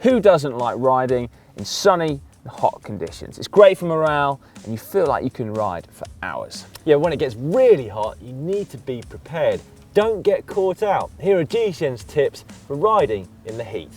Who doesn't like riding in sunny and hot conditions? It's great for morale and you feel like you can ride for hours. Yeah, when it gets really hot, you need to be prepared. Don't get caught out. Here are GCN's tips for riding in the heat.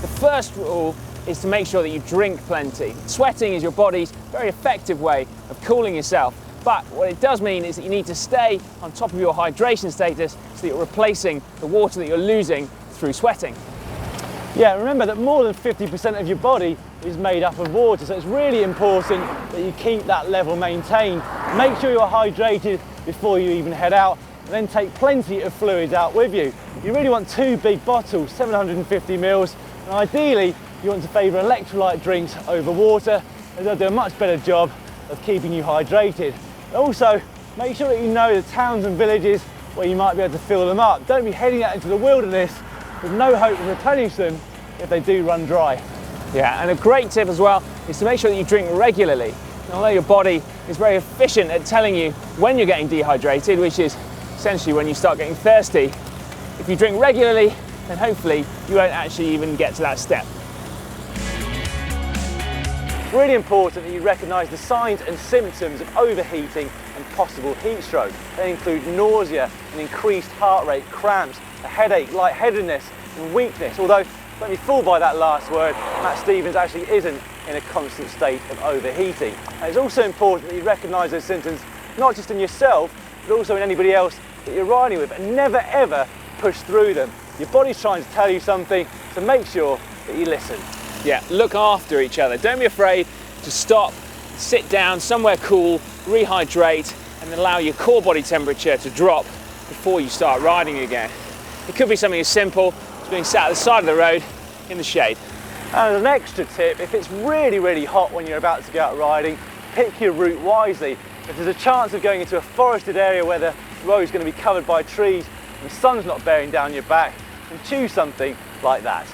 The first rule is to make sure that you drink plenty. Sweating is your body's very effective way of cooling yourself, but what it does mean is that you need to stay on top of your hydration status so that you're replacing the water that you're losing through sweating. Yeah, remember that more than 50% of your body is made up of water, so it's really important that you keep that level maintained. Make sure you're hydrated before you even head out, and then take plenty of fluids out with you. You really want 2 big bottles, 750 mils, and ideally you want to favour electrolyte drinks over water, as they'll do a much better job of keeping you hydrated. Also, make sure that you know the towns and villages where you might be able to fill them up. Don't be heading out into the wilderness with no hope of replenishing them if they do run dry. Yeah, and a great tip as well is to make sure that you drink regularly. And although your body is very efficient at telling you when you're getting dehydrated, which is essentially when you start getting thirsty, if you drink regularly, then hopefully you won't actually even get to that step. It's really important that you recognise the signs and symptoms of overheating and possible heat stroke. They include nausea, an increased heart rate, cramps, a headache, lightheadedness and weakness. Although, don't be fooled by that last word, Matt Stevens actually isn't in a constant state of overheating. And it's also important that you recognise those symptoms not just in yourself, but also in anybody else that you're riding with, and never ever push through them. Your body's trying to tell you something, so make sure that you listen. Yeah, look after each other. Don't be afraid to stop, sit down somewhere cool, rehydrate, and then allow your core body temperature to drop before you start riding again. It could be something as simple as being sat at the side of the road in the shade. And as an extra tip, if it's really, really hot when you're about to go out riding, pick your route wisely. If there's a chance of going into a forested area where the road's going to be covered by trees and the sun's not bearing down your back, then choose something like that.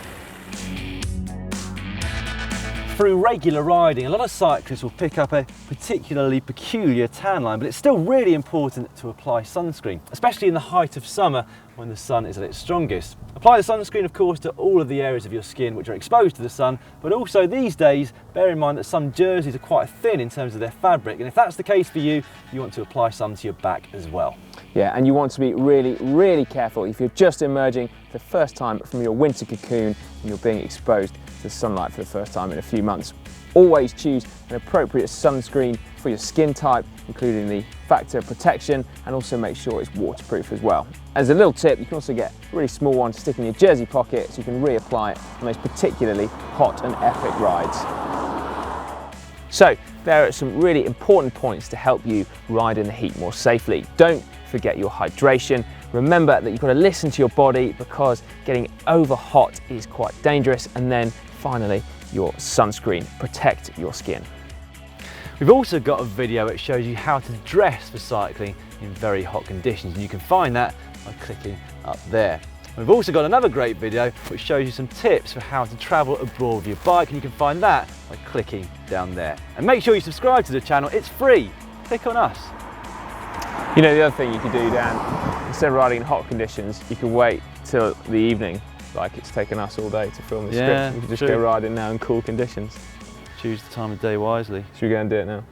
Through regular riding, a lot of cyclists will pick up a particularly peculiar tan line, but it's still really important to apply sunscreen, especially in the height of summer when the sun is at its strongest. Apply the sunscreen, of course, to all of the areas of your skin which are exposed to the sun, but also these days, bear in mind that some jerseys are quite thin in terms of their fabric, and if that's the case for you, you want to apply some to your back as well. Yeah, and you want to be really, really careful if you're just emerging for the first time from your winter cocoon and you're being exposed to sunlight for the first time in a few months. Always choose an appropriate sunscreen for your skin type, including the factor of protection, and also make sure it's waterproof as well. As a little tip, you can also get a really small one to stick in your jersey pocket so you can reapply it on those particularly hot and epic rides. So there are some really important points to help you ride in the heat more safely. Don't forget your hydration. Remember that you've got to listen to your body because getting over hot is quite dangerous. And then finally, your sunscreen. Protect your skin. We've also got a video that shows you how to dress for cycling in very hot conditions, and you can find that by clicking up there. We've also got another great video which shows you some tips for how to travel abroad with your bike, and you can find that by clicking down there. And make sure you subscribe to the channel, it's free. Click on us. You know, the other thing you can do, Dan, instead of riding in hot conditions, you can wait till the evening, like it's taken us all day to film this script. You can just go riding now in cool conditions. Choose the time of day wisely. Should we go and do it now?